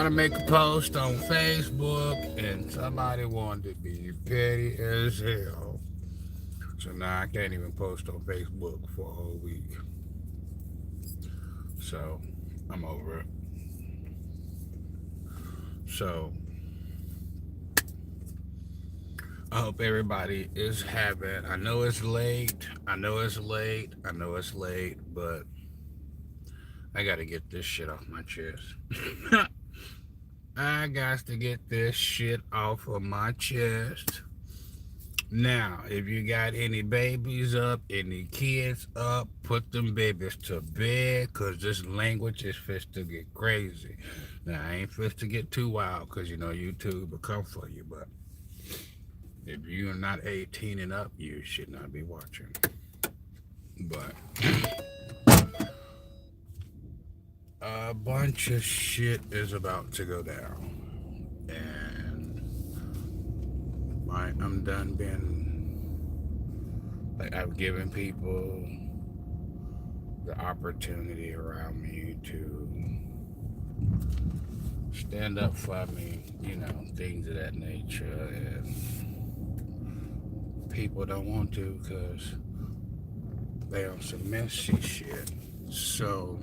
trying to make a post on Facebook, and somebody wanted to be petty as hell. So now I can't even post on Facebook for a whole week. So I'm over it. So I hope everybody is having. I know it's late. I know it's late. I know it's late, but I got to get this shit off my chest. I got to get this shit off of my chest. Now, if you got any babies up, any kids up, put them babies to bed, because this language is fit to get crazy. Now, I ain't fit to get too wild, because you know YouTube will come for you, but if you're not 18 and up, you should not be watching. But a bunch of shit is about to go down. And I'm done being like I've given people the opportunity around me to stand up for me, things of that nature. And people don't want to because they on some messy shit. So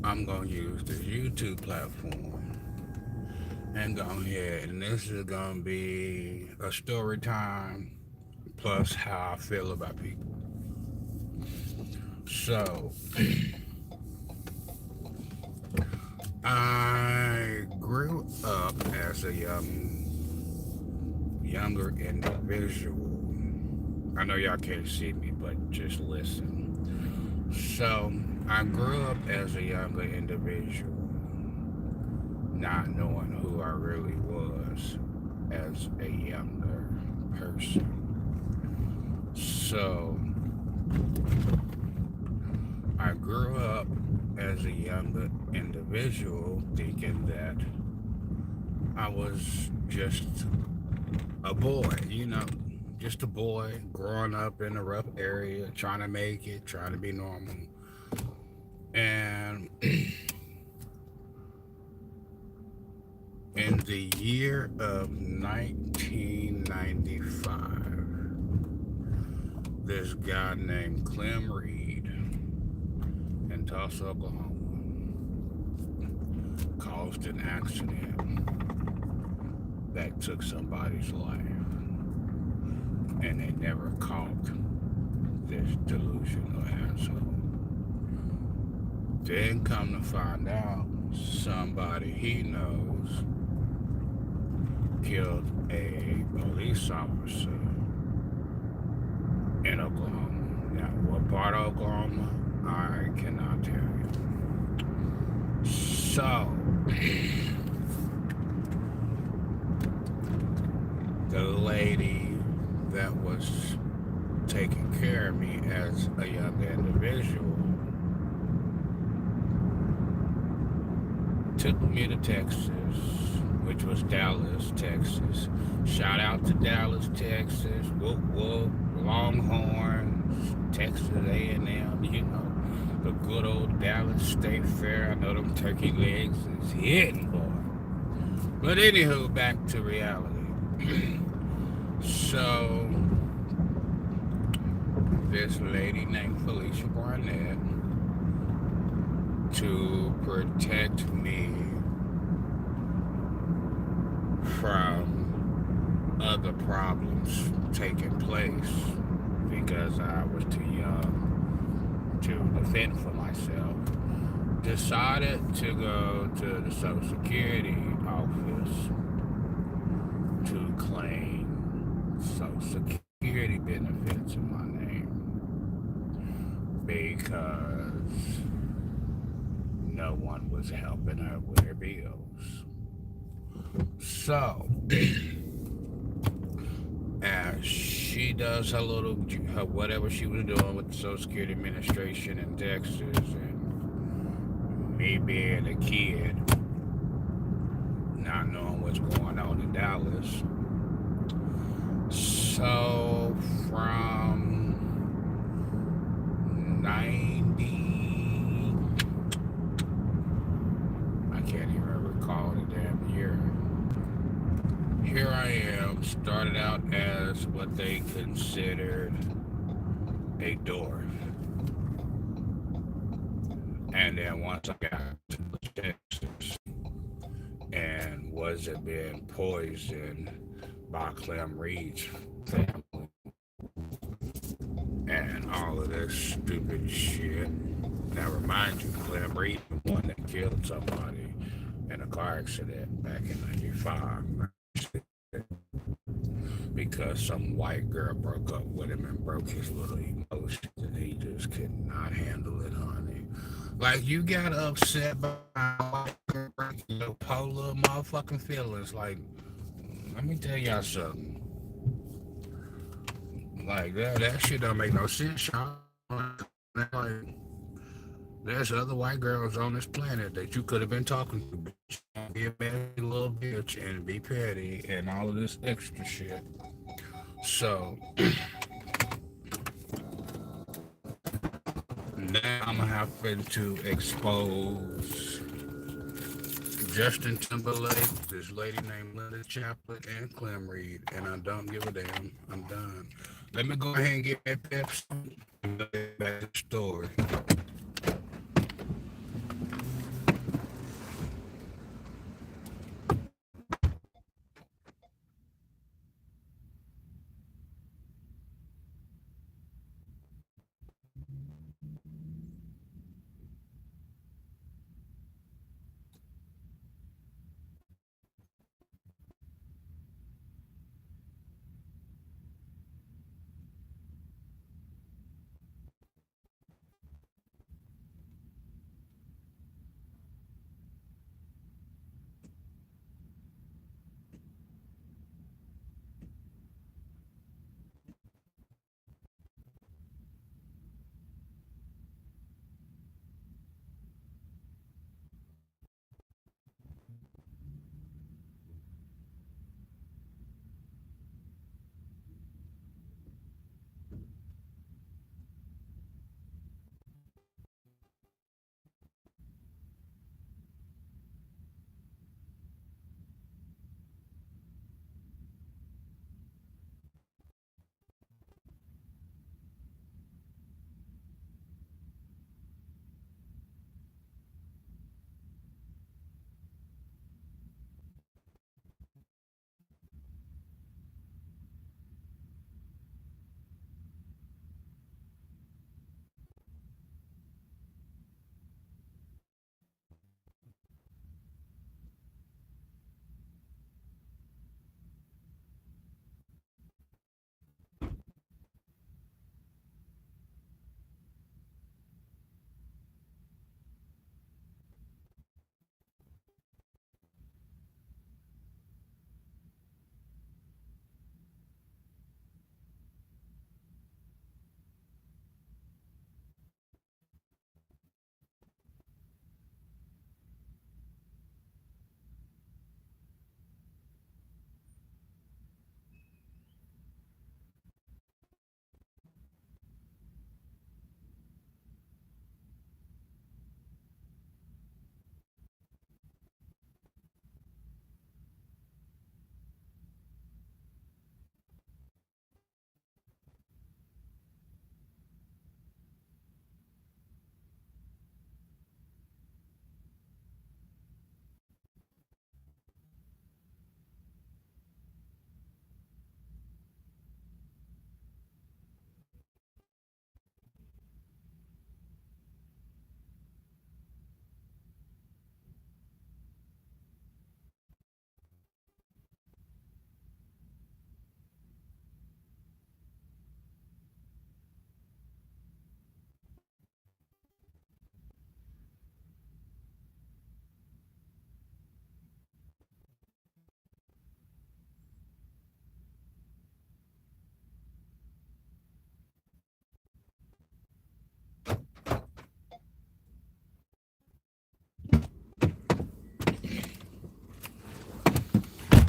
I'm gonna use this YouTube platform and go ahead, and this is gonna be a story time plus how I feel about people. So I grew up as a younger individual. I know y'all can't see me, but just listen. So I grew up as a younger individual, not knowing who I really was as a younger person. So I grew up as a younger individual thinking that I was just a boy, just a boy growing up in a rough area, trying to make it, trying to be normal. And in the year of 1995, this guy named Clem in Tulsa, Oklahoma, caused an accident that took somebody's life. And they never caught this delusional asshole. Then come to find out, somebody he knows killed a police officer in Oklahoma. Now, what part of Oklahoma? I cannot tell you. So, the lady that was taking care of me as a young individual took me to Texas, which was Dallas, Texas. Shout out to Dallas, Texas. Whoop whoop, Longhorns, Texas A&M. The good old Dallas State Fair. I know them turkey legs is hitting, boy. But anywho, back to reality. So this lady named Felicia Barnett, to protect me from other problems taking place because I was too young to defend for myself, decided to go to the Social Security office to claim Social Security benefits in my name because no one was helping her with her bills. So, as she does her whatever she was doing with the Social Security Administration in Texas, and me being a kid, not knowing what's going on in Dallas. So, from 90 Started out as what they considered a door. And then once I got to Texas and was it being poisoned by Clem Reed's family and all of this stupid shit. Now remind you, Clem Reed was the one that killed somebody in a car accident back in '95 because some white girl broke up with him and broke his little emotions and he just could not handle it, honey. Like you got upset by your polar motherfucking feelings. Like, let me tell y'all something. Like that shit don't make no sense, y'all. Like, there's other white girls on this planet that you could have been talking to, bitch. Be a bad little bitch and be petty and all of this extra shit. So now I'm having to expose Justin Timberlake, this lady named Lynda Chaplin, and Clem Reed, and I don't give a damn. I'm done. Let me go ahead and get that Pepsi and go back to the story.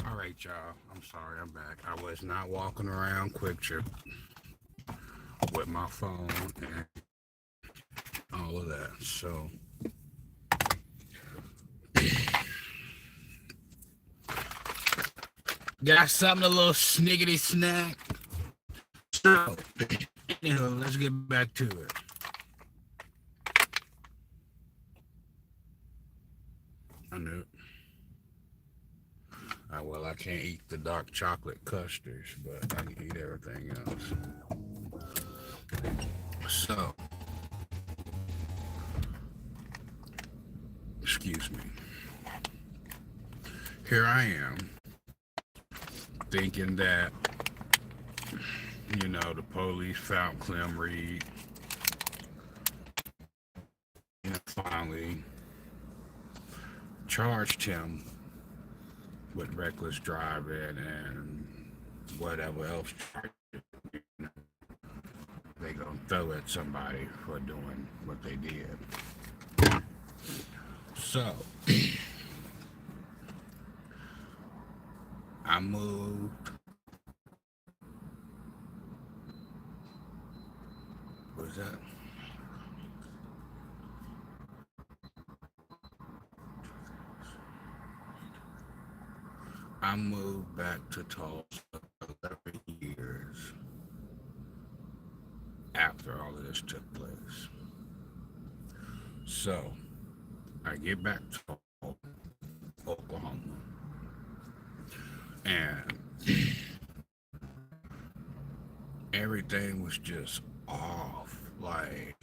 All right, y'all. I'm sorry, I'm back. I was not walking around quick trip with my phone and all of that. So Got something, a little sniggity snack. So, let's get back to it. I knew. Well, I can't eat the dark chocolate custards, but I can eat everything else. So, excuse me. Here I am, thinking that, the police found Clem Reed, and finally charged him with reckless driving and whatever else they gonna throw at somebody for doing what they did. So I moved. What was that? I moved back to Tulsa 11 years after all of this took place. So I get back to Oklahoma, and everything was just off. Like,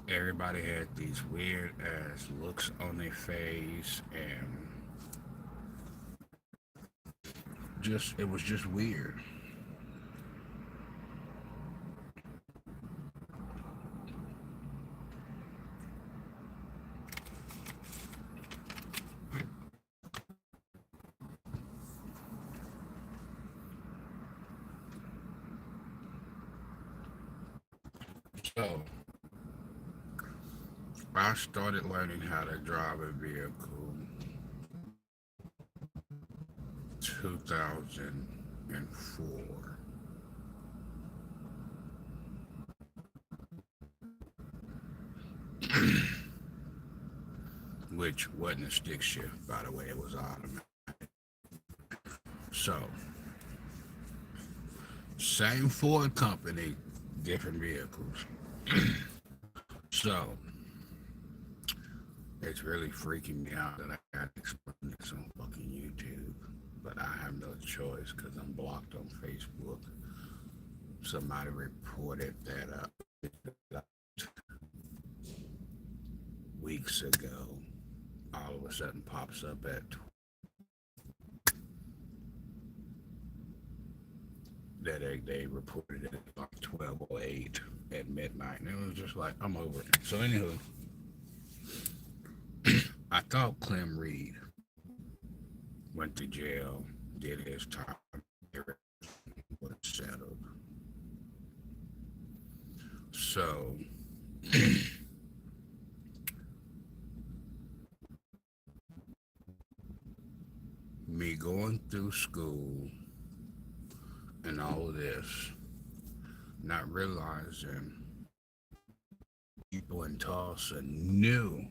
everybody had these weird ass looks on their face, and it was just weird. So I started learning how to drive a vehicle 2004, which wasn't a stick shift, by the way. It was automatic. So, same Ford company, different vehicles. So, it's really freaking me out that I got to explain this on fucking YouTube. But I have no choice because I'm blocked on Facebook. Somebody reported that weeks ago. All of a sudden pops up at that they reported it at like 12:08 at midnight, and it was just like, I'm over it. So anywho, I thought Clem Reed went to jail, did his time, was settled. So me going through school and all of this, not realizing people in Tulsa knew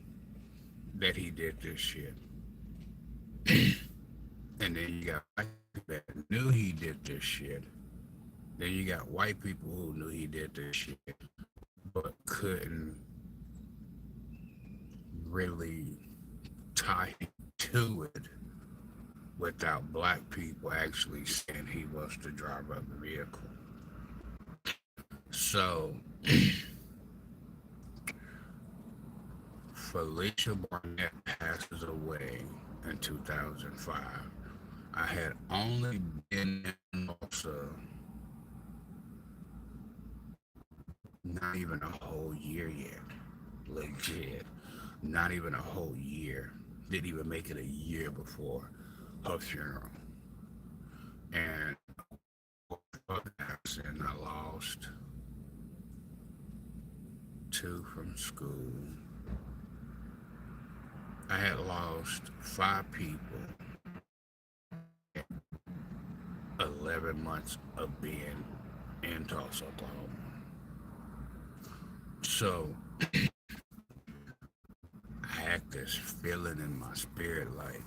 that he did this shit. And then you got white people that knew he did this shit. Then you got white people who knew he did this shit, but couldn't really tie to it without black people actually saying he was the driver of the vehicle. So Felicia Barnett passes away in 2005. I had only been in Tulsa not even a whole year yet. Legit. Not even a whole year. Didn't even make it a year before her funeral. And and I lost two from school. I had lost 5 people 11 months of being in Tulsa, Oklahoma. So I had this feeling in my spirit like,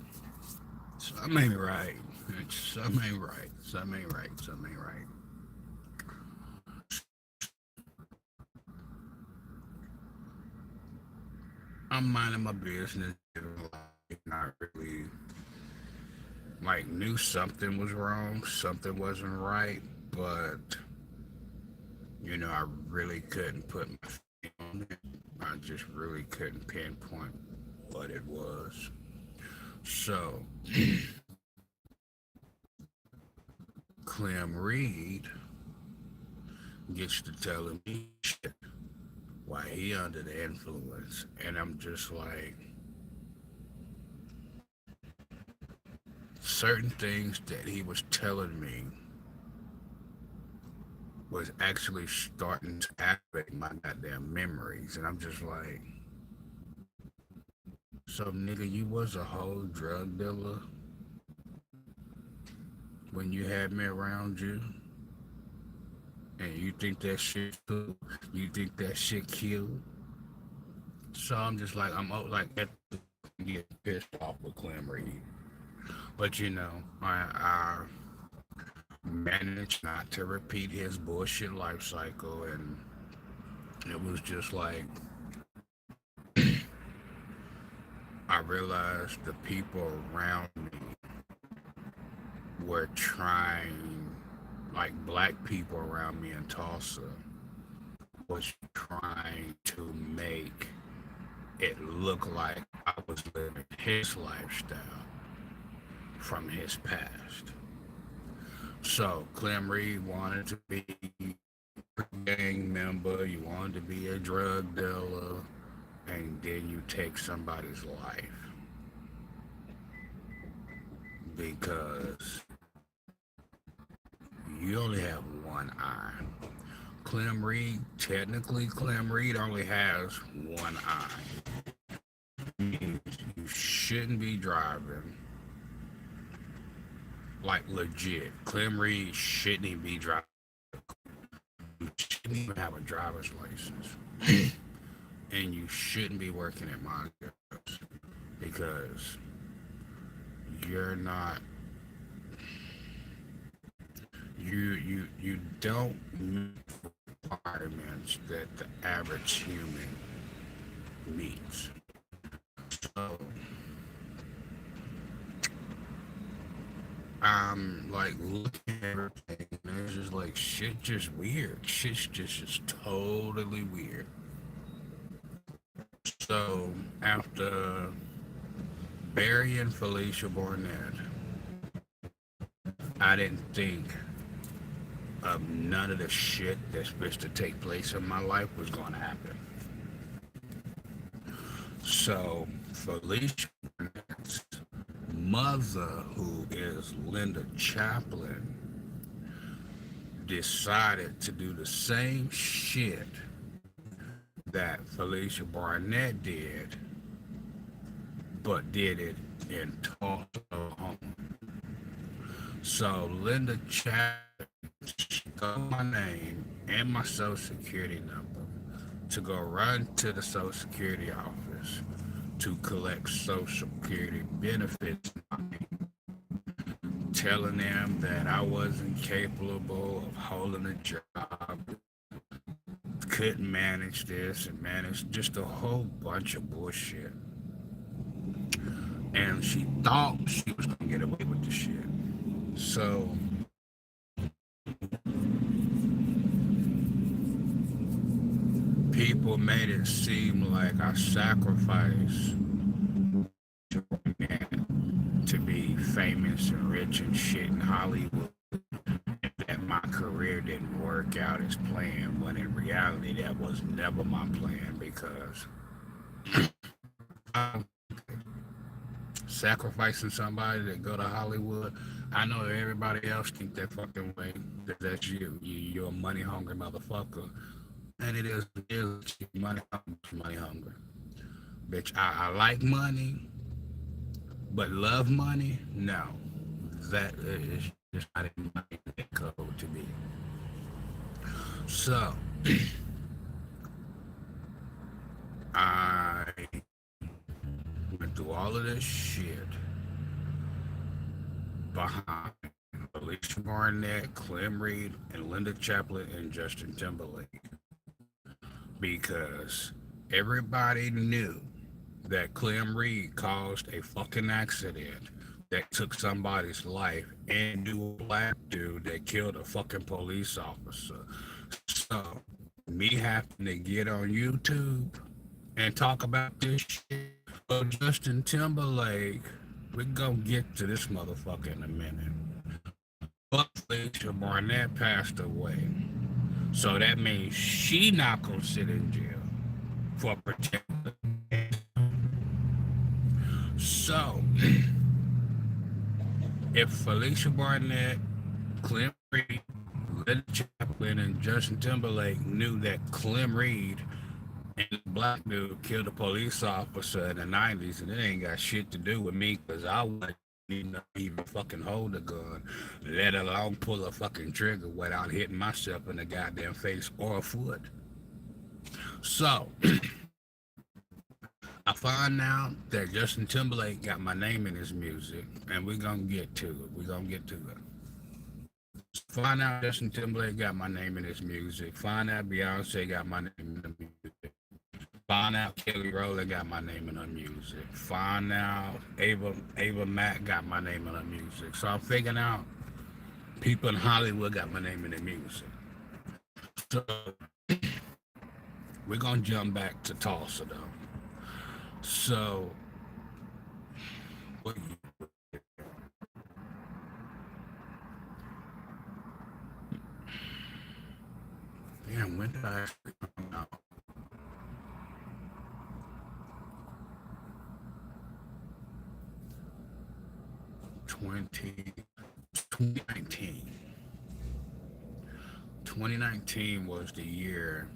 something ain't right. Some ain't right. Some ain't right. Some ain't right. I'm minding my business. Not really like knew something was wrong, something wasn't right, but I really couldn't put my finger on it. I just really couldn't pinpoint what it was. So Clem Reed gets to telling me shit why he under the influence, and I'm just like, certain things that he was telling me was actually starting to activate my goddamn memories, and I'm just like, so nigga, you was a whole drug dealer when you had me around you, and you think that shit cool? You think that shit cute? So I'm just like, like at get pissed off with Clem Reed. But I managed not to repeat his bullshit life cycle, and it was just like I realized the people around me were trying, like black people around me in Tulsa, was trying to make it look like I was living his lifestyle from his past. So Clem Reed wanted to be a gang member, you wanted to be a drug dealer, and then you take somebody's life because you only have one eye. Clem Reed only has one eye. You shouldn't be driving. Like legit. Clem Reed shouldn't even be driving. You shouldn't even have a driver's license. And you shouldn't be working at my jobs because you're not you don't meet requirements that the average human meets. So I'm like looking at everything and it's just like shit just weird. Shit's just totally weird. So after Barry and Felicia Barnett, I didn't think of none of the shit that's supposed to take place in my life was going to happen. So Felicia Barnett's mother, who is Lynda Chaplin, decided to do the same shit that Felicia Barnett did, but did it in Tulsa, Oklahoma. So Lynda Chaplin stole my name and my social security number to go run to the social security office to collect social security benefits, telling them that I wasn't capable of holding a job, couldn't manage this and manage just a whole bunch of bullshit. And she thought she was gonna get away with the shit. So people made it seem like I sacrificed to be famous and rich and shit in Hollywood, and that my career didn't work out as planned, when in reality that was never my plan, because sacrificing somebody to go to Hollywood, I know everybody else think that fucking way, that's you're a money hungry motherfucker, and it is money hungry. Bitch, I like money, but love money, no. That is just not in my code to be. So I went through all of this shit, behind Alicia Barnett, Clem Reed, and Lynda Chaplin and Justin Timberlake because everybody knew that Clem Reed caused a fucking accident that took somebody's life and knew a black dude that killed a fucking police officer. So, me having to get on YouTube and talk about this shit, well, Justin Timberlake, we're gonna get to this motherfucker in a minute. But Felicia Barnett passed away. So that means she not gonna sit in jail for protecting. So if Felicia Barnett, Clem Reed, Lynda Chaplin, and Justin Timberlake knew that Clem Reed and the black dude killed a police officer in the 90s, and it ain't got shit to do with me because I wouldn't even fucking hold a gun, let alone pull a fucking trigger without hitting myself in the goddamn face or a foot. So, I find out that Justin Timberlake got my name in his music, and we're gonna get to it. We're gonna get to it. Find out Justin Timberlake got my name in his music. Find out Beyonce got my name in the music. Find out Kelly Rowland got my name in her music. Find out Ava Mack got my name in her music. So I'm figuring out people in Hollywood got my name in their music. So we're gonna jump back to Tulsa though. So damn, when did I actually come out? 2019. 2019 was the year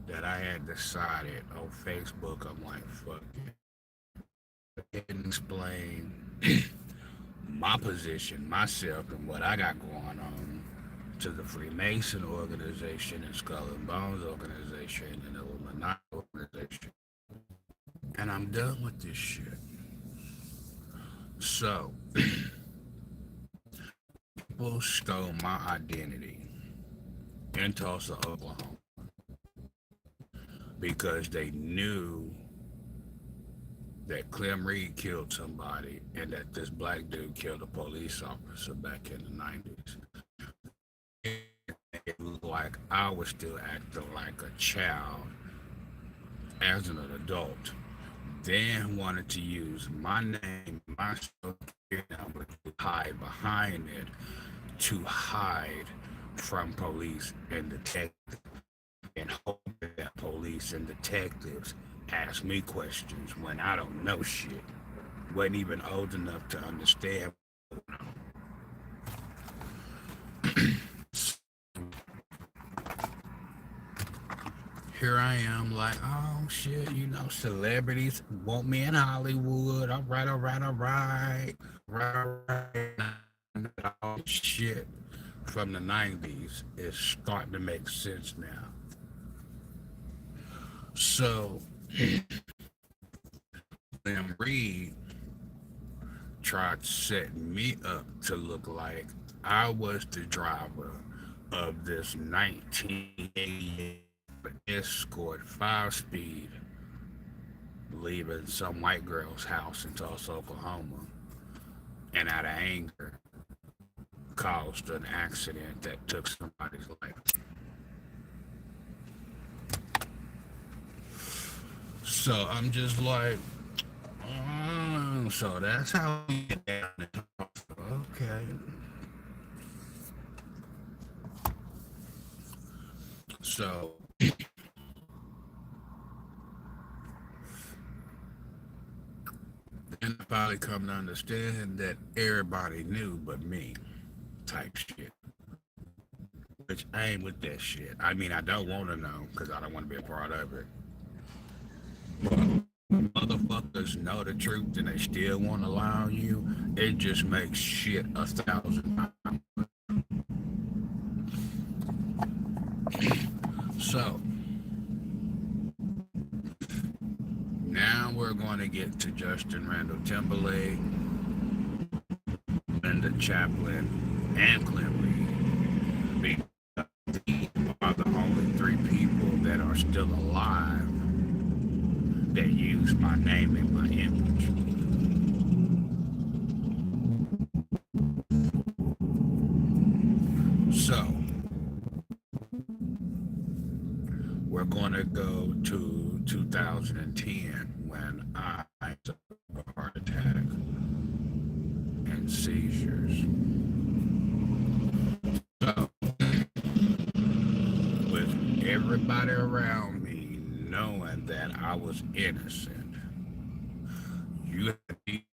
that I had decided on Facebook, I'm like, fuck it. And explain my position, myself, and what I got going on to the Freemason organization and Skull and Bones organization and the Illuminati organization. And I'm done with this shit. So, people stole my identity in Tulsa, Oklahoma, because they knew that Clem Reed killed somebody and that this black dude killed a police officer back in the 90s. It looked like I was still acting like a child as an adult. Then wanted to use my name, my social security number to hide behind it, to hide from police and detectives, and hope that police and detectives ask me questions when I don't know shit. Wasn't even old enough to understand. Here I am, like, oh shit, you know, celebrities want me in Hollywood. All right, all right, all right, all this shit from the 90s is starting to make sense now. So, Clem Reed tried setting me up to look like I was the driver of this 1988 Escort 5-speed leaving some white girl's house in Tulsa, Oklahoma, and out of anger caused an accident that took somebody's life. So I'm just like, oh, so that's how we get down there. Okay. So then I finally come to understand that everybody knew but me, type shit. Which I ain't with that shit. I mean, I don't want to know because I don't want to be a part of it. But motherfuckers know the truth and they still want to lie on you. It just makes shit 1,000 times. So now we're going to get to Justin Randall Timberlake Chaplin, and Clem Reed. These are the only three people that are still alive that use my name and my image. So, we're going to go to 2010 when I had a heart attack and seizures. So, with everybody around me knowing that I was innocent, you had people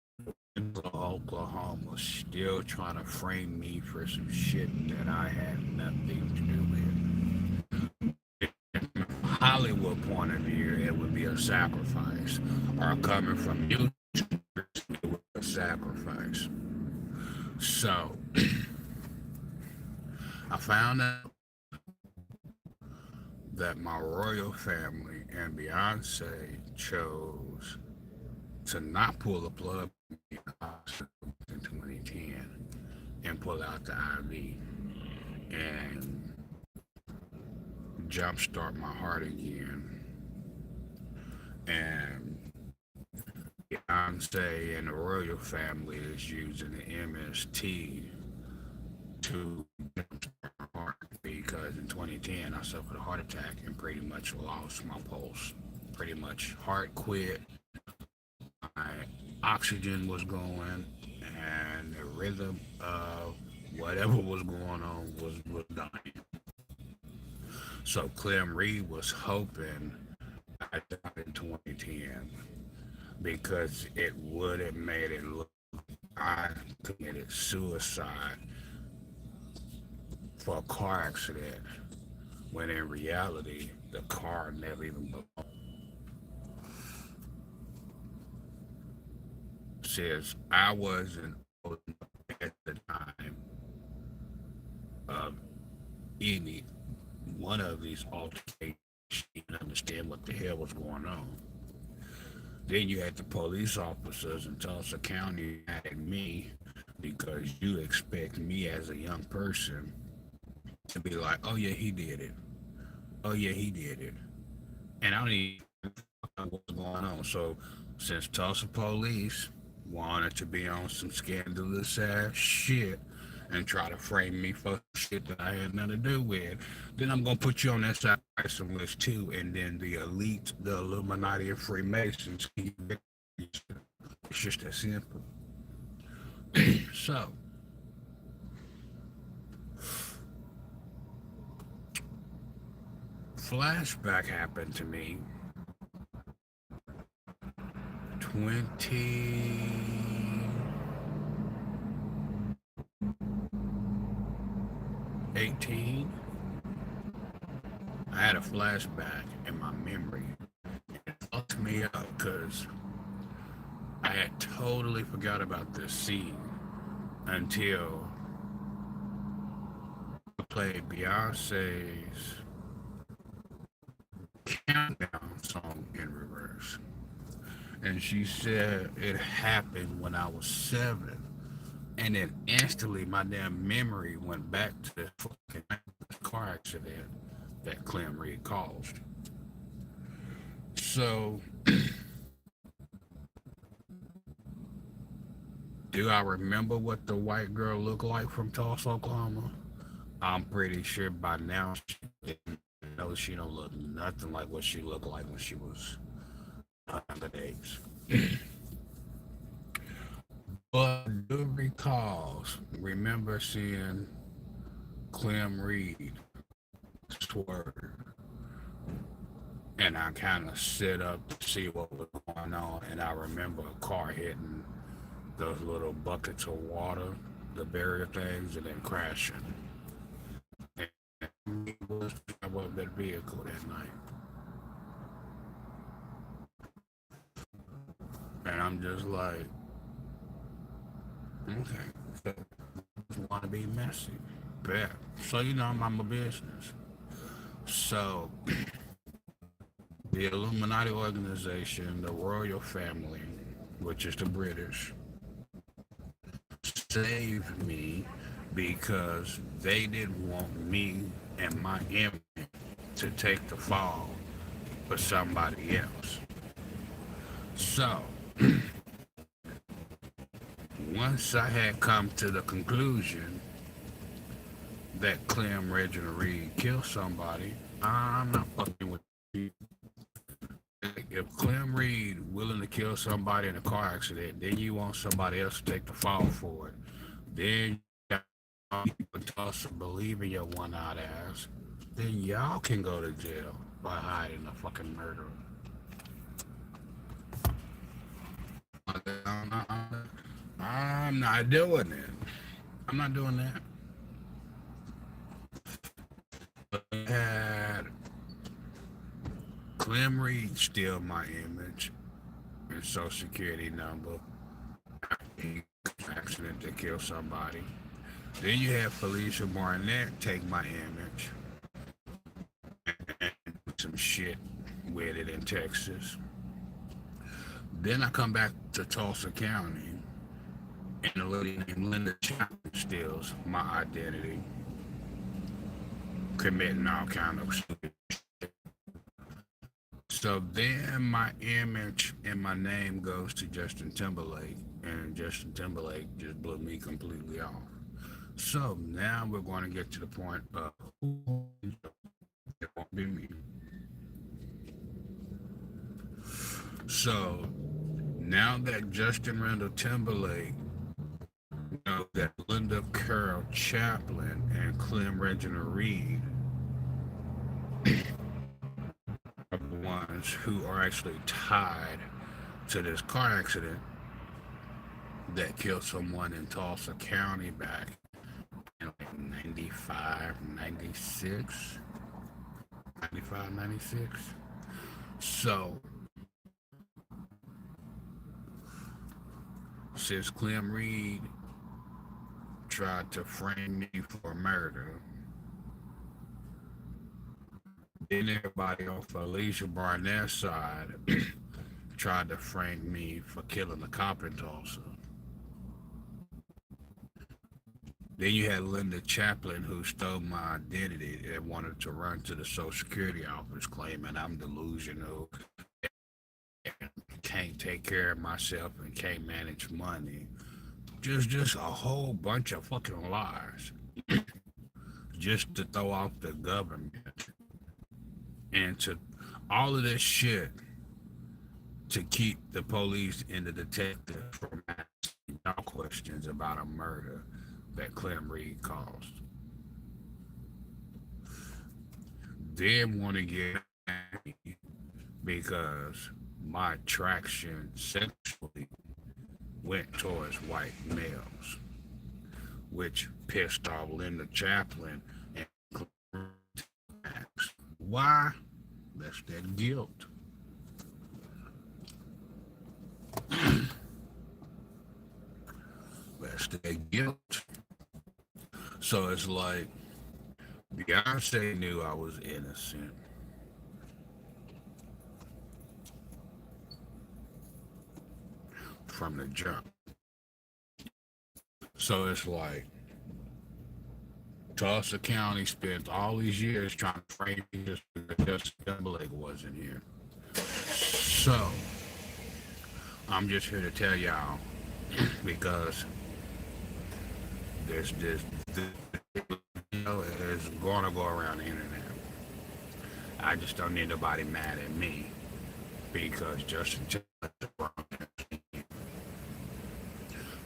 in Oklahoma still trying to frame me for some shit that I had nothing to do with. Hollywood point of view, it would be a sacrifice. Or coming from you, it would be a sacrifice. So, I found out that my royal family and Beyonce chose to not pull the plug in 2010 and pull out the IV and jumpstart my heart again. And Beyonce and the royal family is using the MST to jumpstart my heart because in 2010 I suffered a heart attack and pretty much lost my pulse. Pretty much heart quit. My oxygen was going, and the rhythm of whatever was going on was dying. So Clem Reed was hoping I died in 2010 because it would have made it look I committed suicide for a car accident when in reality the car never even belonged. Says I wasn't old enough at the time of any one of these altercations to even understand what the hell was going on. Then you had the police officers in Tulsa County at me because you expect me as a young person to be like, oh yeah, he did it. Oh yeah, he did it. And I don't even know what's going on. So since Tulsa police wanted to be on some scandalous ass shit and try to frame me for shit that I had nothing to do with, then I'm gonna put you on that side some list too. And then the elite, the Illuminati and Freemasons, it's just that simple. So flashback happened to me 2018. I had a flashback in my memory. It fucked me up because I had totally forgot about this scene until I played Beyonce's countdown song in reverse. And she said it happened when I was 7. And then instantly my damn memory went back to the fucking car accident that Clem Reed caused. So, do I remember what the white girl looked like from Tulsa, Oklahoma? I'm pretty sure by now she didn't know she don't look nothing like what she looked like when she was underage. But I do recall, remember seeing Clem Reed swerve, and I kind of sit up to see what was going on, and I remember a car hitting those little buckets of water, the barrier things, and then crashing. And I was about that vehicle that night, and I'm just like, okay, so want to be messy, bet. So you know, I'm a business. So the Illuminati organization, the royal family, which is the British, saved me because they didn't want me and my image to take the fall for somebody else. So, once I had come to the conclusion that Clem Reginald Reed killed somebody, I'm not fucking with people. If Clem Reed willing to kill somebody in a car accident, then you want somebody else to take the fall for it. Then people Tulsa believe in your one-eyed ass. Then y'all can go to jail by hiding a fucking murderer. I'm not doing it. I'm not doing that. Had Clem Reed steal my image and social security number. He accident to kill somebody. Then you have Felicia Barnett take my image and do some shit with it in Texas. Then I come back to Tulsa County and a lady named Lynda Chaplin steals my identity, committing all kind of stupid. So then my image and my name goes to Justin Timberlake, and Justin Timberlake just blew me completely off. So now we're going to get to the point of who it won't be me. So now that Justin Randall Timberlake knows that Lynda Carol Chaplin and Clem Reginald Reed are the ones who are actually tied to this car accident that killed someone in Tulsa County back in like 95, 96. 95, 96. So, since Clem Reed tried to frame me for murder, then everybody on Felicia Barnett's side tried to frame me for killing the cop in Tulsa. Then you had Lynda Chaplin, who stole my identity and wanted to run to the Social Security office claiming I'm delusional and can't take care of myself and can't manage money. Just a whole bunch of fucking lies just to throw off the government and to all of this shit to keep the police and the detective from asking y'all questions about a murder that Clem Reed caused. Then want to get at me because my attraction sexually went towards white males, which pissed off Lynda Chaplin and Clem Reed. Why? That's that guilt. That's that guilt. So it's like Beyonce knew I was innocent. From the jump. So it's like Tulsa County spent all these years trying to frame me just because Justin Timberlake wasn't here. So I'm just here to tell y'all because this is gonna go around the internet. I just don't need nobody mad at me because Justin Timberlake,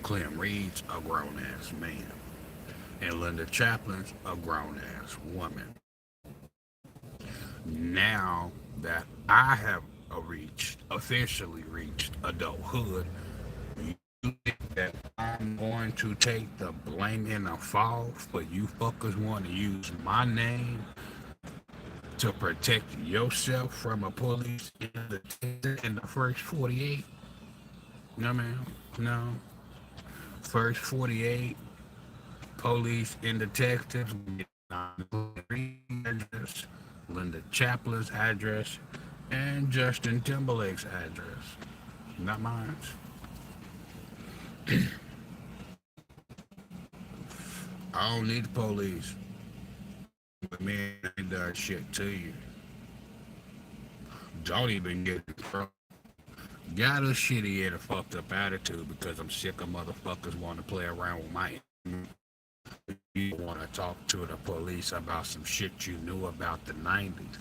Clem Reed's a grown ass man, and Lynda Chaplin's a grown ass woman. Now that I have officially reached adulthood, you think that I'm going to take the blame and the fall for you fuckers want to use my name to protect yourself from a police in the first 48? No, ma'am. No. First 48 police and detectives get address, Lynda Chaplin's address, and Justin Timberlake's address. Not mine. I don't need the police. But men ain't done shit to you. Don't even get it, bro. Got a shitty and a fucked up attitude because I'm sick of motherfuckers want to play around with my. You want to talk to the police about some shit you knew about the 90s.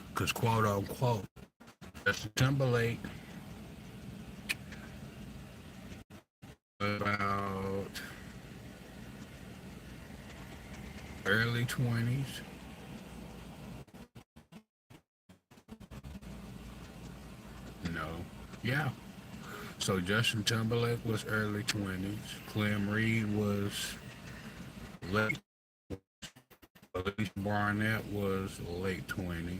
Because, quote unquote, Justin Timberlake about early 20s. No. Yeah. So Justin Timberlake was early 20s. Clem Reed was late. Alicia Barnett was late 20s.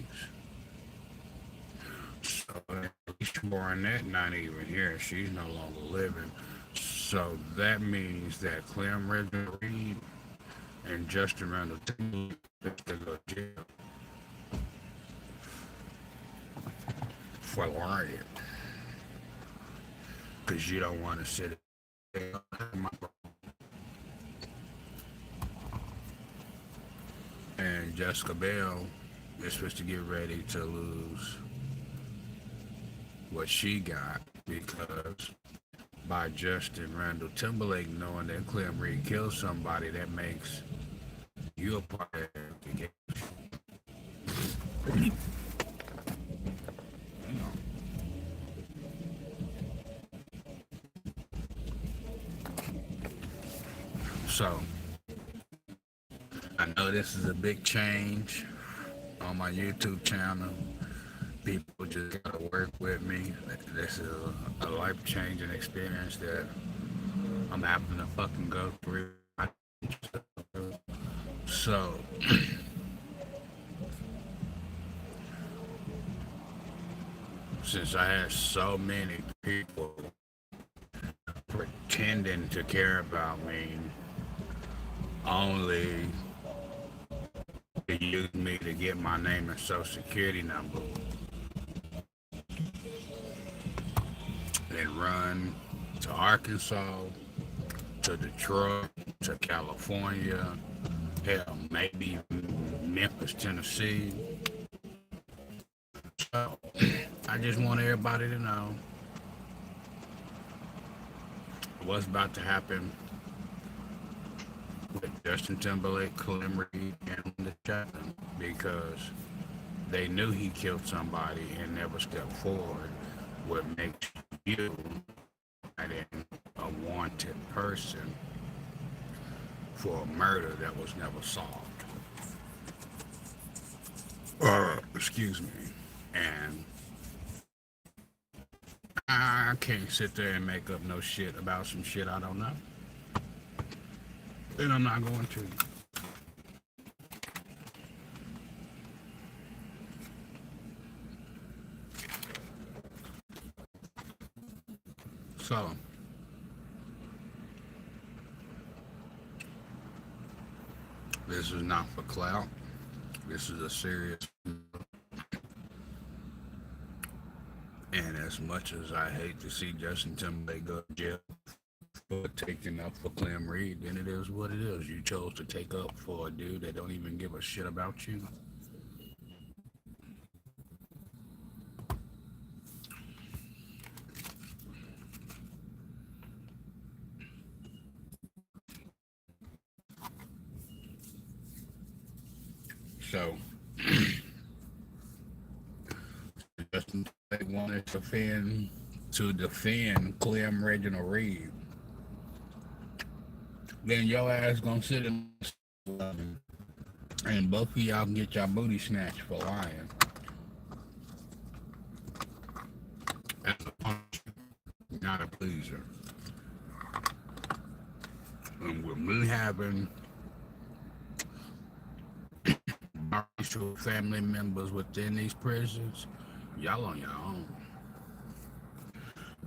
So Alicia Barnett not even here. She's no longer living. So that means that Clem Reed and Justin Randall Timberlake to go to jail for lying. Because you don't want to sit there. And Jessica Biel is supposed to get ready to lose what she got because by Justin Randall Timberlake knowing that Clem Reed killed somebody, that makes you a part of the game. So, I know this is a big change on my YouTube channel. People just gotta work with me. This is a life-changing experience that I'm having to fucking go through. So, since I had so many people pretending to care about me, only to use me to get my name and social security number and run to Arkansas, to Detroit, to California, hell, maybe Memphis, Tennessee. So I just want everybody to know what's about to happen with Justin Timberlake, Clem Reed, and Lynda Chaplin because they knew he killed somebody and never stepped forward. What makes you a wanted person for a murder that was never solved. Excuse me. And I can't sit there and make up no shit about some shit I don't know. And I'm not going to. So, this is not for clout. This is a serious. And as much as I hate to see Justin Timberlake go to jail for taking up for Clem Reed, then it is what it is. You chose to take up for a dude that don't even give a shit about you. So, Justin Timberlake wanted to defend Clem Reginald Reed. Then your ass gonna sit in and both of y'all can get your booty snatched for lying. That's a punishment, not a pleaser. And with me having biracial family members within these prisons, y'all on your own.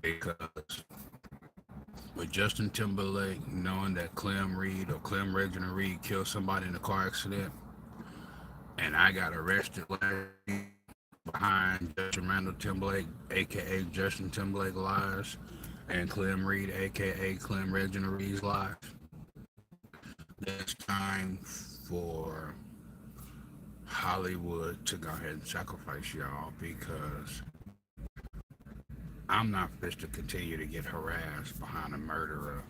Because with Justin Timberlake knowing that Clem Reed or Clem Reginald Reed killed somebody in a car accident, and I got arrested behind Justin Randall Timberlake, aka Justin Timberlake lies, and Clem Reed, aka Clem Reginald Reed's lies. It's time for Hollywood to go ahead and sacrifice y'all because I'm not fit to continue to get harassed behind a murderer.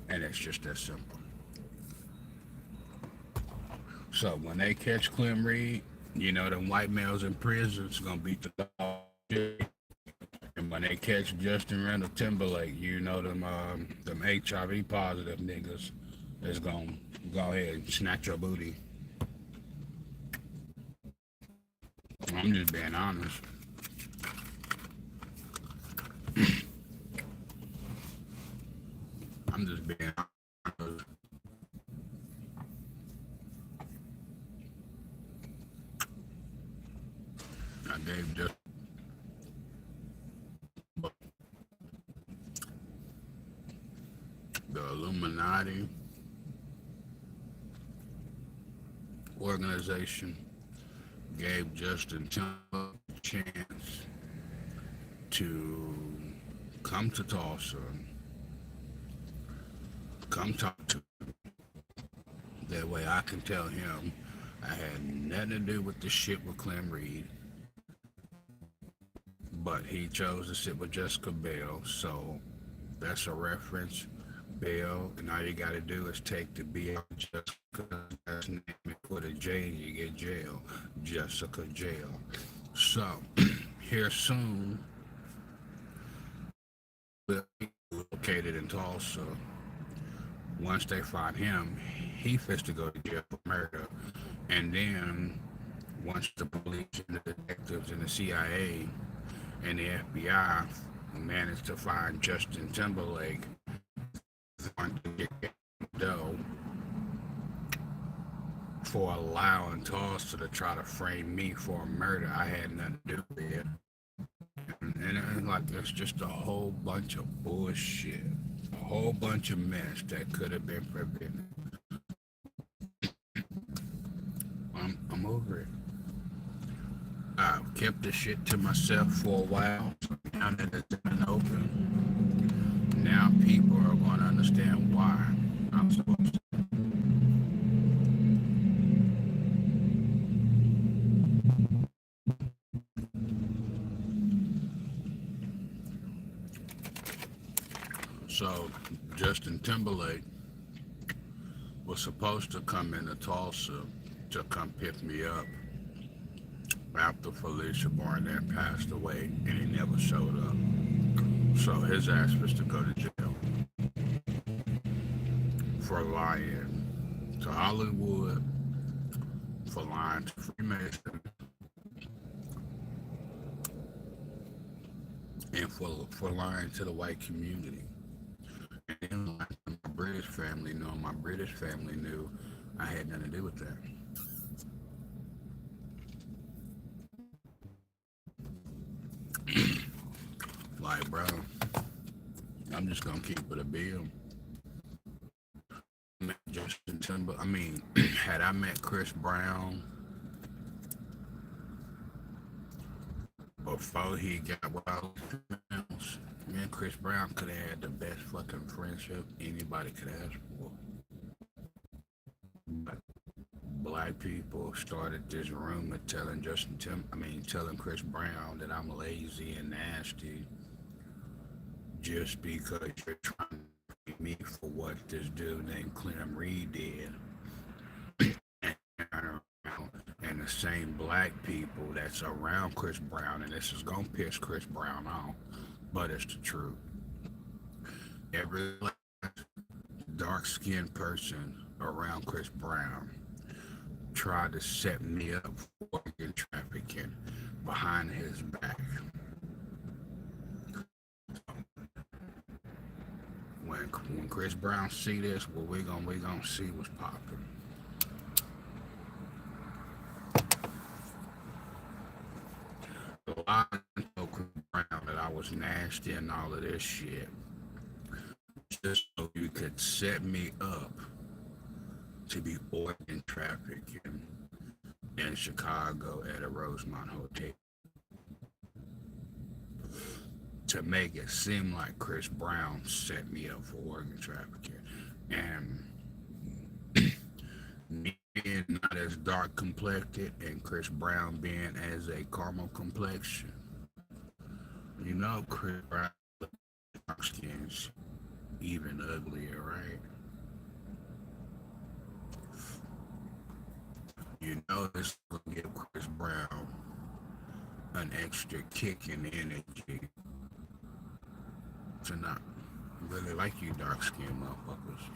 And it's just that simple. So when they catch Clem Reed, you know them white males in prison's gonna beat the dog shit. And when they catch Justin Randall Timberlake, you know them HIV positive niggas is gonna go ahead and snatch your booty. I'm just being honest. I'm just being honest. I gave just the Illuminati organization gave Justin Timberlake a chance to come to Tulsa, come talk to me. That way I can tell him I had nothing to do with the shit with Clem Reed, but he chose to sit with Jessica Biel, so that's a reference. Bill, and all you gotta do is take the B out Jessica's last name and put a J and you get jail. Jessica Jail. So, here soon, will be located in Tulsa. Once they find him, he fits to go to jail for murder. And then, once the police and the detectives and the CIA and the FBI manage to find Justin Timberlake, want to get dough for allowing Tulsa to try to frame me for a murder I had nothing to do with. And like, it's just a whole bunch of bullshit, a whole bunch of mess that could have been prevented. I'm over it. I've kept this shit to myself for a while. So now that it's been open, now people are going to understand why I'm supposed to. So Justin Timberlake was supposed to come into Tulsa to come pick me up after Felicia Barnett passed away, and he never showed up. So his ass was to go to jail for lying to Hollywood, for lying to Freemason, and for lying to the white community. And then lying to my British family, knowing my British family knew I had nothing to do with that. Like, bro, I'm just gonna keep it a bill. Justin Timberlake. I mean, had I met Chris Brown before he got wild, me and Chris Brown could have had the best fucking friendship anybody could ask for. But black people started this rumor telling telling Chris Brown that I'm lazy and nasty just because you're trying to pay me for what this dude named Clem Reed did. And the same black people that's around Chris Brown, and this is gonna piss Chris Brown off, but it's the truth. Every dark skinned person around Chris Brown tried to set me up for organ trafficking behind his back. When Chris Brown see this, well, we gonna see what's popping. A lot of Chris Brown that I was nasty and all of this shit, just so you could set me up to be organ trafficking in Chicago at a Rosemont hotel. to make it seem like Chris Brown set me up for organ trafficking. And me being not as dark complected and Chris Brown being as a caramel complexion, you know Chris Brown dark skin's even uglier, right? You know this will give Chris Brown an extra kick in energy to not really like you dark skinned motherfuckers.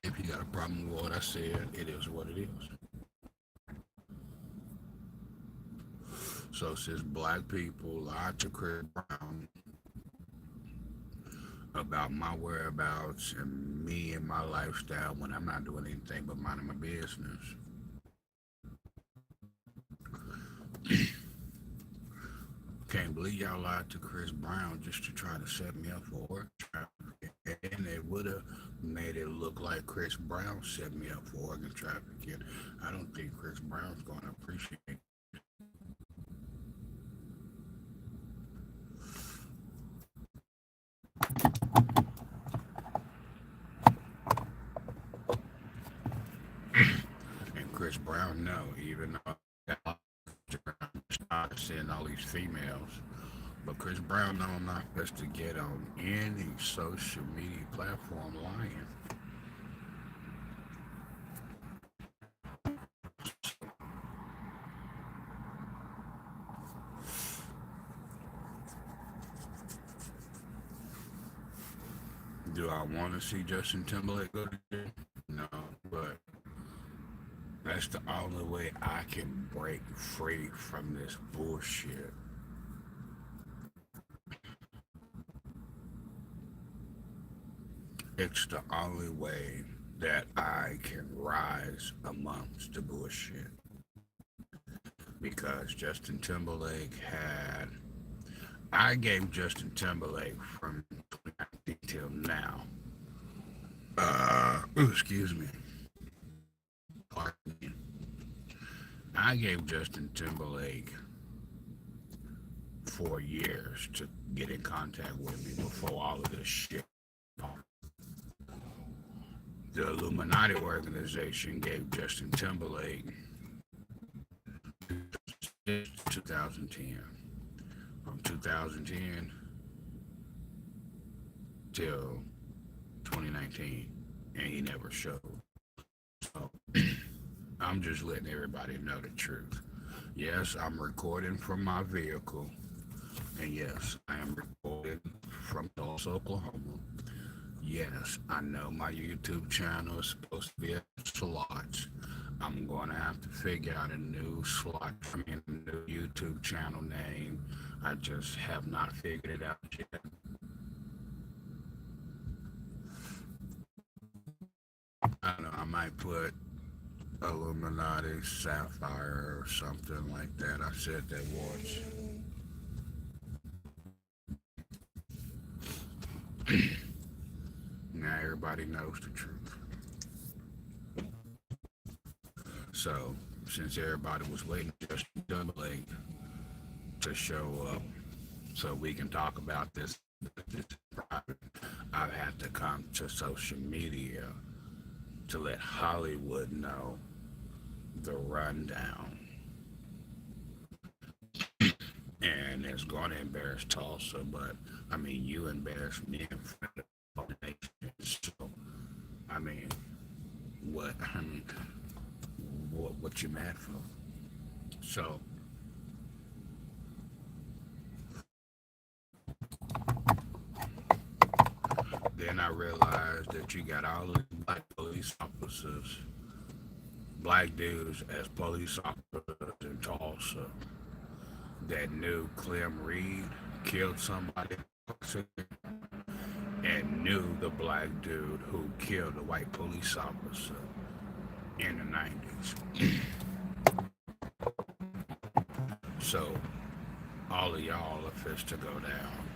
If you got a problem with what I said, it is what it is. So since black people lied to Chris Brown about my whereabouts and me and my lifestyle when I'm not doing anything but minding my business, can't believe y'all lied to Chris Brown just to try to set me up for work trafficking. And they would have made it look like Chris Brown set me up for organ trafficking. I don't think Chris Brown's going to appreciate it. And Chris Brown, no, even though I started seeing all these females. But Chris Brown know I'm not supposed to get on any social media platform lying. Do I want to see Justin Timberlake go to jail? No, but that's the only way I can break free from this bullshit. It's the only way that I can rise amongst the bullshit. Because Justin Timberlake had. I gave Justin Timberlake from 2019 till now. Excuse me. Pardon me. I gave Justin Timberlake 4 years to get in contact with me before all of this shit. The Illuminati organization gave Justin Timberlake 2010. From 2010 till 2019, and he never showed. So I'm just letting everybody know the truth. Yes, I'm recording from my vehicle, and yes, I am recording from Tulsa, Oklahoma. Yes, I know my YouTube channel is supposed to be a slot. I'm going to have to figure out a new slot, a new YouTube channel name. I just have not figured it out yet. I don't know, I might put Illuminati Sapphire or something like that. I said that once. Now everybody knows the truth. So, since everybody was waiting for Justin Timberlake to show up so we can talk about this private, I've had to come to social media to let Hollywood know the rundown. And it's going to embarrass Tulsa, but I mean, you embarrassed me in front of the whole nation. So, I mean, what? I mean, what you mad for? So, then I realized that you got all the black police officers, black dudes as police officers in Tulsa that knew Clem killed somebody and knew the black dude who killed a white police officer in the 90s. So all of y'all are fixed to go down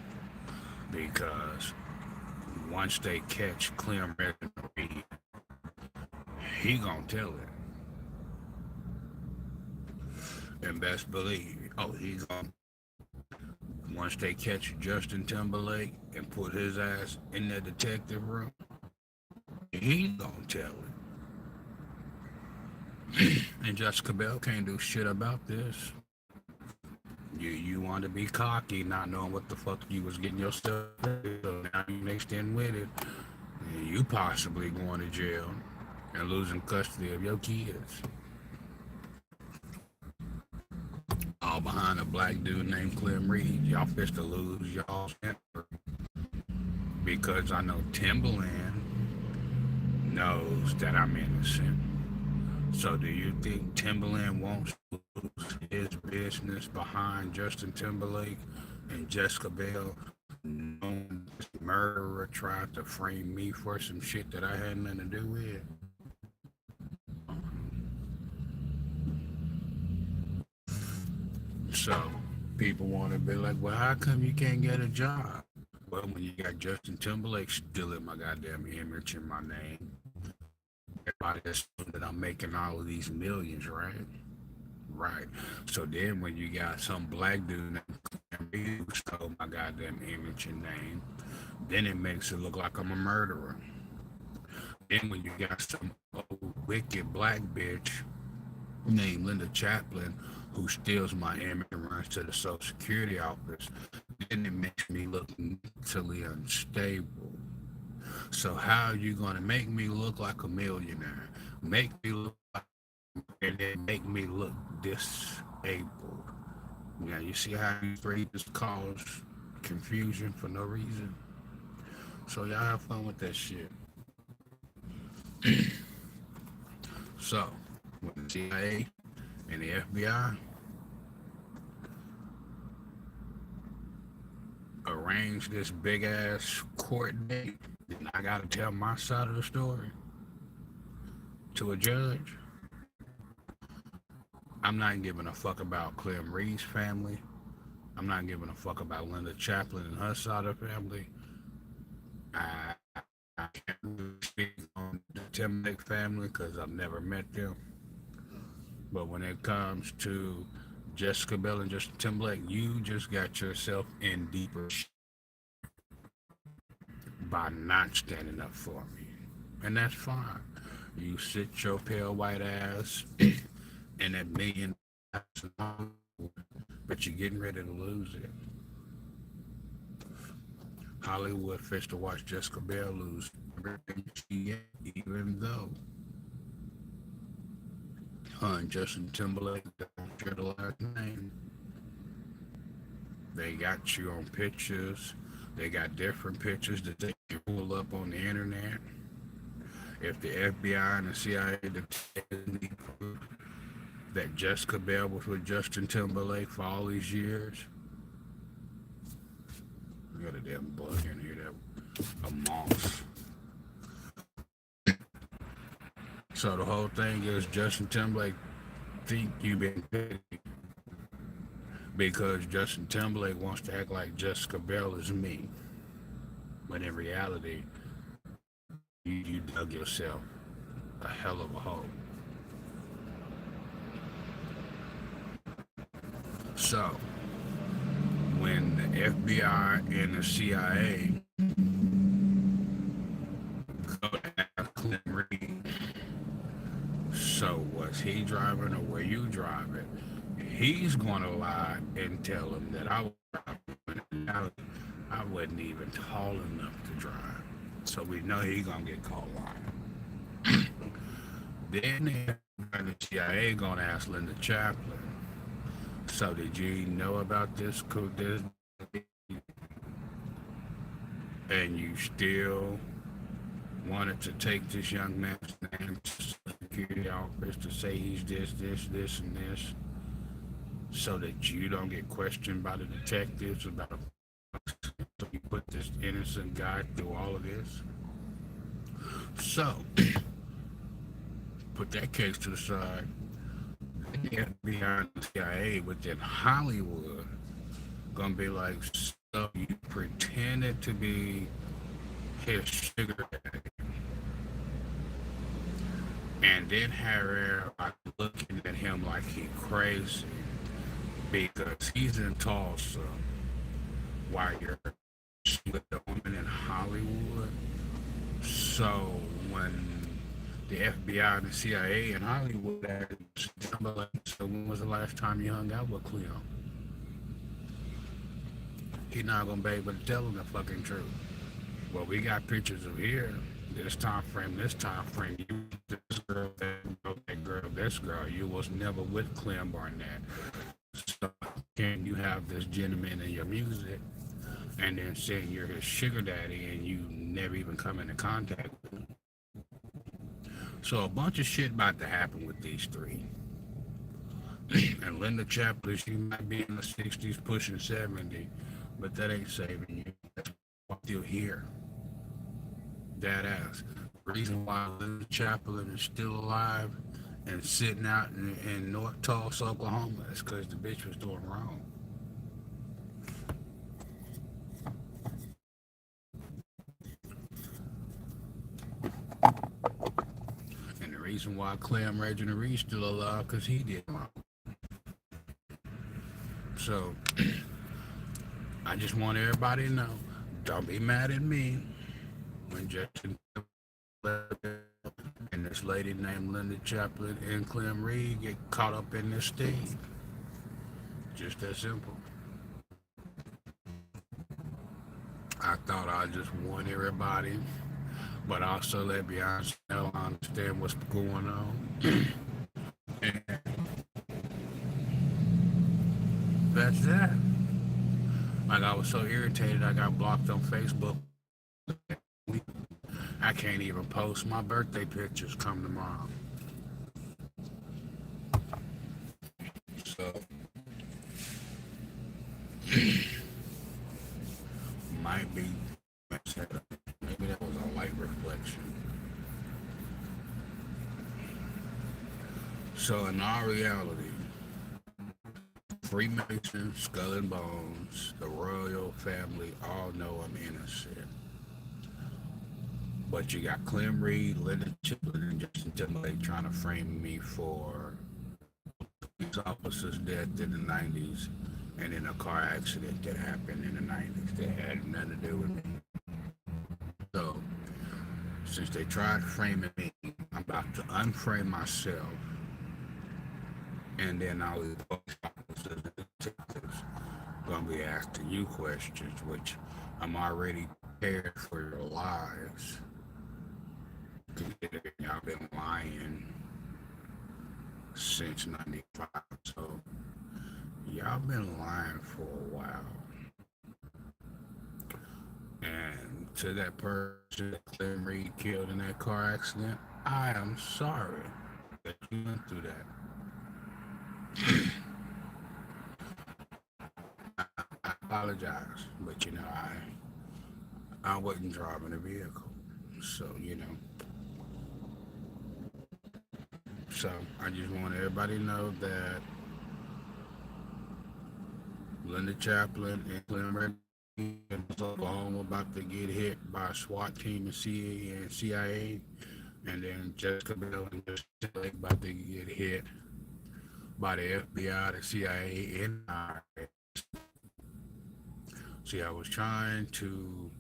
because once they catch Clem Reed, he gonna tell it. And best believe, oh, he's gonna once they catch Justin Timberlake and put his ass in that detective room, he's gonna tell it. And Jessica Bell can't do shit about this. You want to be cocky, not knowing what the fuck you was getting yourself into. So now you mixed in with it. And you possibly going to jail and losing custody of your kids. All behind a black dude named Clem Reed. Y'all fist to lose y'all temper. Because I know Timberland knows that I'm innocent. So do you think Timberland wants to lose his business behind Justin Timberlake and Jessica Bell, knowing this murderer tried to frame me for some shit that I had nothing to do with? So people want to be like, well, how come you can't get a job? Well, when you got Justin Timberlake stealing my goddamn image and my name, everybody assumes that I'm making all of these millions, right? Right. So then when you got some black dude who stole my goddamn image and name, then it makes it look like I'm a murderer. Then when you got some old wicked black bitch named Lynda Chaplin who steals my image and runs to the Social Security office, then it makes me look mentally unstable. So how are you gonna make me look like a millionaire? Make me look like, and then make me look disabled. Now you see how these phrases cause confusion for no reason. So y'all have fun with that shit. So when the CIA and the FBI arrange this big ass court date, then I gotta tell my side of the story to a judge. I'm not giving a fuck about Clem Reed's family. I'm not giving a fuck about Lynda Chaplin and her side of the family. I, I can't really speak on the Timberlake family because I've never met them. But when it comes to Jessica Bell and Justin Timberlake, you just got yourself in deeper by not standing up for me. And that's fine. You sit your pale white ass in that million, but you're getting ready to lose it. Hollywood fits to watch Jessica Bell lose everything she had, even though her and Justin Timberlake don't share the last name. They got you on pictures. They got different pictures that they can pull up on the internet. If the FBI and the CIA need proof that Jessica Bell was with Justin Timberlake for all these years, we got a damn bug in here, that a moth. So the whole thing is Justin Timberlake think you been petty because Justin Timberlake wants to act like Jessica Bell is me. But in reality, you dug yourself a hell of a hole. So, when the FBI and the CIA go to have Clem Reed, so was he driving or were you driving? He's going to lie and tell him that I was driving. I wasn't even tall enough to drive. So we know he's going to get caught lying. Then the CIA going to ask Lynda Chaplin, so did you know about this? And you still wanted to take this young man's name to the security office to say he's this, and this, so that you don't get questioned by the detectives about so you put this innocent guy through all of this. So, put that case to the side. The FBI and the CIA within Hollywood gonna be like, so you pretended to be his sugar daddy, and then Harry are looking at him like he crazy because he's in Tulsa while you're with the woman in Hollywood. So when the FBI and the CIA in Hollywood asked Timberlake, so when was the last time you hung out with Clem? He's not gonna be able to tell them the fucking truth. Well, we got pictures of here, this time frame, you this girl, that girl, this girl. You was never with Clem Barnett. So can you have this gentleman in your music and then saying you're his sugar daddy and you never even come into contact with him? So a bunch of shit about to happen with these three. And Lynda Chaplin, she might be in the 60s, pushing 70, but that ain't saving you. That's why I'm still here. That ass. The reason why Lynda Chaplin is still alive and sitting out in North Tulsa, Oklahoma is because the bitch was doing wrong. And the reason why Clem Reginald Reed's still alive because he did wrong. So I just want everybody to know, don't be mad at me when Justin and this lady named Lynda Chaplin and Clem Reed get caught up in this thing. Just that simple. I thought I just warn everybody, but also let Beyonce know I understand what's going on. And that's that. Like I was so irritated, I got blocked on Facebook. I can't even post my birthday pictures come tomorrow. So might be maybe that was a light reflection. So in our reality, Freemasons, Skull and Bones, the royal family all know I'm innocent. But you got Clem Reed, Lynda Chaplin, and Justin Timberlake trying to frame me for police officer's death in the 90s and in a car accident that happened in the 90s that had nothing to do with me. So, since they tried framing me, I'm about to unframe myself, and then all these police officers and detectives gonna be asking you questions, which I'm already prepared for your lives. Considering y'all been lying since '95, so y'all been lying for a while. And to that person that Clem Reed killed in that car accident, I am sorry that you went through that. I apologize, but I wasn't driving a vehicle, so So I just want everybody to know that Lynda Chaplin and Clem Reginald in Oklahoma about to get hit by a SWAT team and CIA, and then Jessica Bell and Justin Timberlake about to get hit by the FBI, the CIA, and IRS. See, I was trying to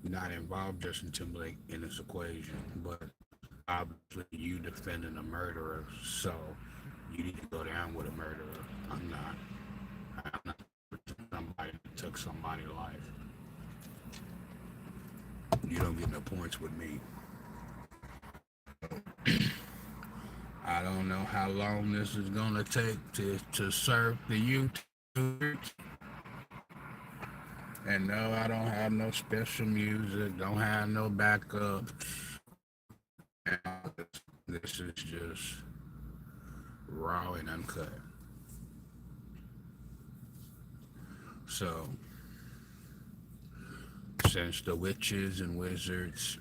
not involve Justin Timberlake in this equation, but obviously you defending a murderer, so you need to go down with a murderer. I'm not somebody that took somebody's life. You don't get no points with me. I don't know how long this is gonna take to serve the youth. And no, I don't have no special music, don't have no backups. This is just raw and uncut. So, since the witches and wizards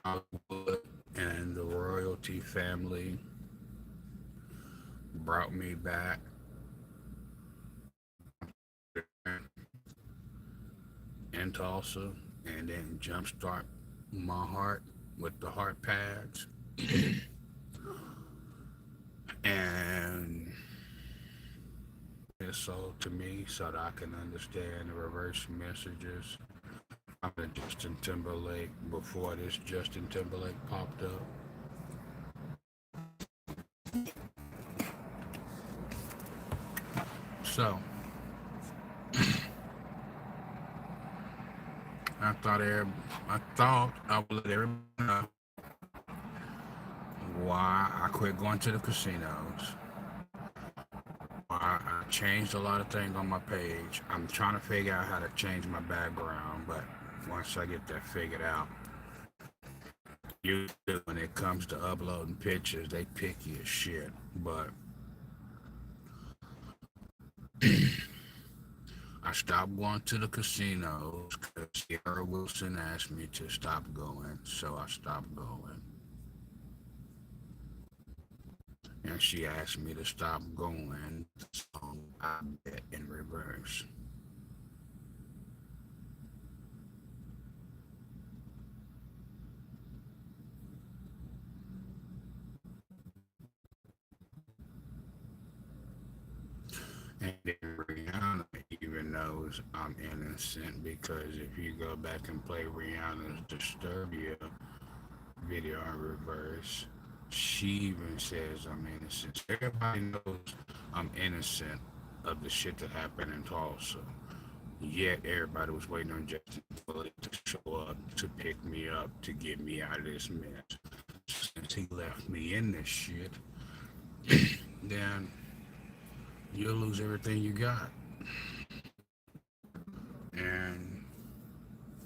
and the royalty family brought me back in Tulsa and then jumpstart my heart with the heart pads. And is sold to me so that I can understand the reverse messages. I'm a Justin Timberlake before this Justin Timberlake popped up. So I thought I would let everybody know why I quit going to the casinos. I changed a lot of things on my page. I'm trying to figure out how to change my background, but once I get that figured out, usually when it comes to uploading pictures, they picky as shit. But I stopped going to the casinos because Sierra Wilson asked me to stop going, so I stopped going. And she asked me to stop going, so I bet in reverse. And then Rihanna even knows I'm innocent because if you go back and play Rihanna's Disturbia video in reverse, she even says I'm innocent. Everybody knows I'm innocent of the shit that happened in Tulsa. Yet everybody was waiting on Justin Timberlake to show up to pick me up to get me out of this mess. Since he left me in this shit, then you'll lose everything you got. And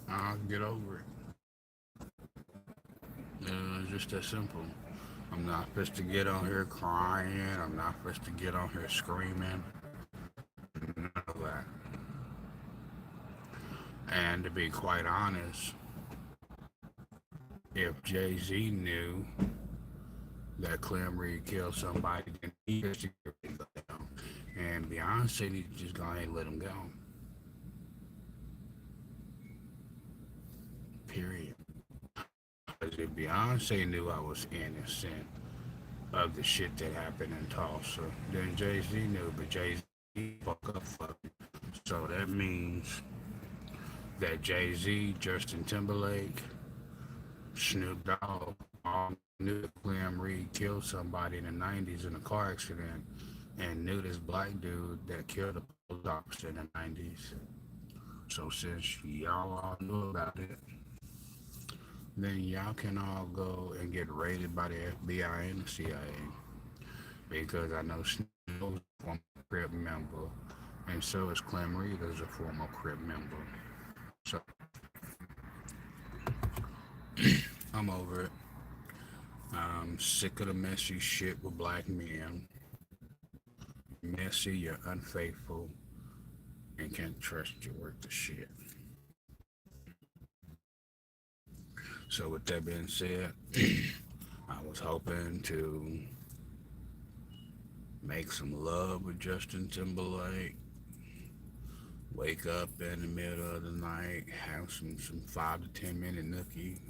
I'll get over it. It's just that simple. I'm not supposed to get on here crying. I'm not supposed to get on here screaming. None of that. And to be quite honest, if Jay Z knew that Clem Reed killed somebody, then he has to get him down. And Beyonce needs to just go ahead and let him go. Period. Because if Beyonce knew I was innocent of the shit that happened in Tulsa, then Jay Z knew, but Jay Z fuck up for me. So that means that Jay Z, Justin Timberlake, Snoop Dogg all knew that Clem Reed killed somebody in the 90s in a car accident and knew this black dude that killed a police officer in the 90s. So since y'all all knew about it, then y'all can all go and get raided by the FBI and the CIA. Because I know Snoop is a former Crip member, and so is Clem Reed as a former Crip member. So I'm over it. I'm sick of the messy shit with black men. Messy, you're unfaithful, and can't trust your worth of shit. So with that being said, I was hoping to make some love with Justin Timberlake, wake up in the middle of the night, have some 5 to 10 minute nookie,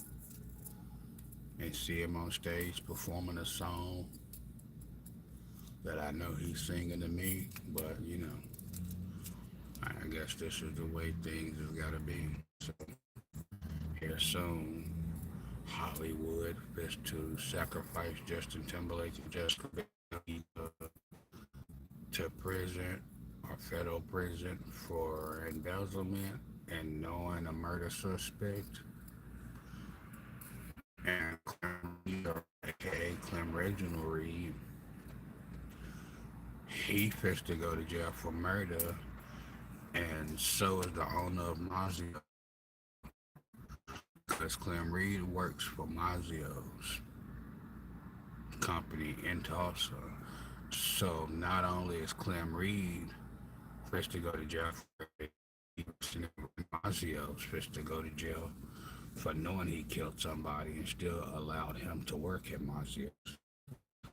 and see him on stage performing a song that I know he's singing to me, but I guess this is the way things have got to be. So here soon, Hollywood is to sacrifice Justin Timberlake and Jessica Biel to prison or federal prison for embezzlement and knowing a murder suspect. And Clem Reed, or aka Clem Reginald Reed, he fixed to go to jail for murder, and so is the owner of Mazio, because Clem Reed works for Mazio's company in Tulsa. So not only is Clem Reed fixed to go to jail for Mazio's fixed to go to jail for knowing he killed somebody and still allowed him to work at Mazio's.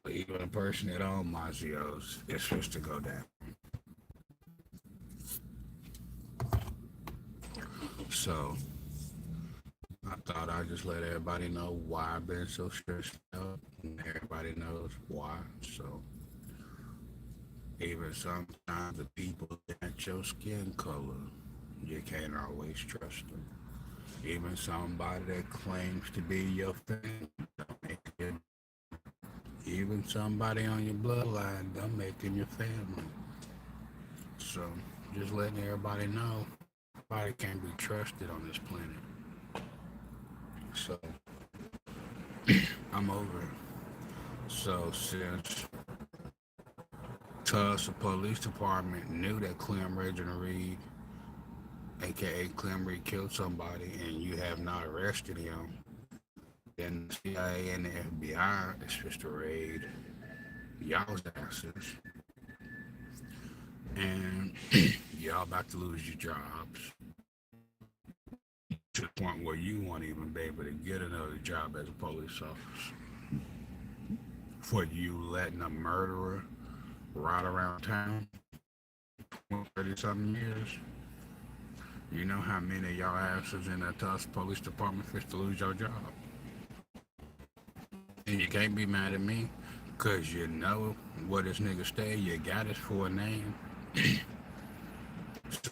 But even a person that owned Mazio's is supposed to go down. So I thought I'd just let everybody know why I've been so stressed out, and everybody knows why. So Even sometimes the people that your skin color, you can't always trust them. Even somebody that claims to be your family, don't make it. Even somebody on your bloodline, don't make them your family. So just letting everybody know, nobody can be trusted on this planet. So I'm over it. So since Tulsa Police Department knew that Clem Reginald Reed, aka Clem Reed, killed somebody, and you have not arrested him, then the CIA and the FBI is supposed to raid y'all's asses, and y'all about to lose your jobs to the point where you won't even be able to get another job as a police officer. For you letting a murderer ride around town 30 something years, you know how many of y'all asses in the Tulsa Police Department fixed to lose your job. And you can't be mad at me, because you know what this nigga say, you got his full name. So,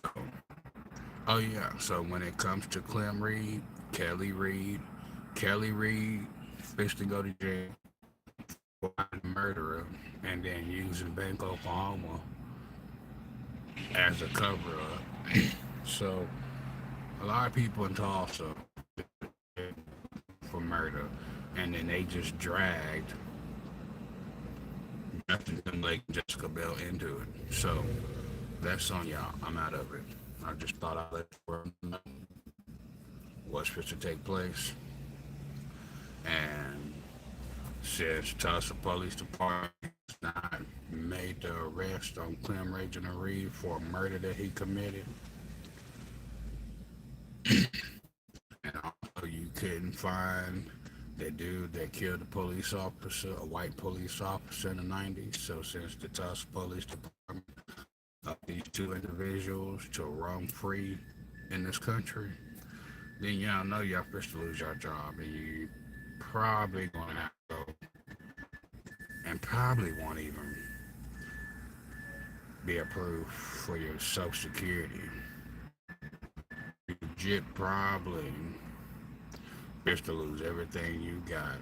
oh yeah, so when it comes to Clem Reed, Kelly Reed fixed to go to jail for a murderer and then using Bank Oklahoma as a cover up. So a lot of people in Tulsa for murder, and then they just dragged Justin Timberlake and Jessica Bell into it. So that's on y'all. I'm out of it. I just thought I'd let the world know what's supposed to take place. And since Tulsa Police Department has not made the arrest on Clem Reginald Reed for a murder that he committed, and also you couldn't find the dude that killed a police officer, a white police officer in the 90s. So since the Tulsa Police Department of these two individuals to roam free in this country, then y'all know y'all supposed to lose your job, and you probably gonna have to go, and probably won't even be approved for your Social Security. You legit probably supposed to lose everything you got,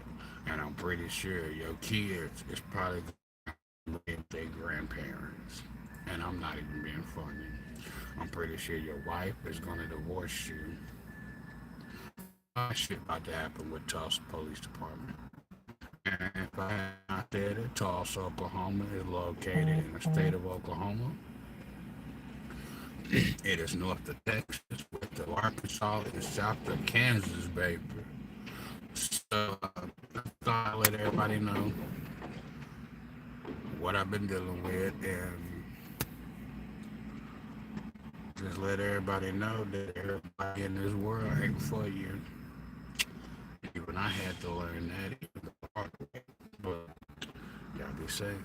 and I'm pretty sure your kids is probably gonna live their grandparents. And I'm not even being funny. I'm pretty sure your wife is gonna divorce you. Shit about to happen with Tulsa Police Department. And if I had not said it, Tulsa, Oklahoma is located in the state of Oklahoma. It is north of Texas, west of Arkansas, and south of Kansas, baby. So I thought I'd let everybody know what I've been dealing with, and just let everybody know that everybody in this world ain't for you. Even I had to learn that even the hard way. But y'all be safe.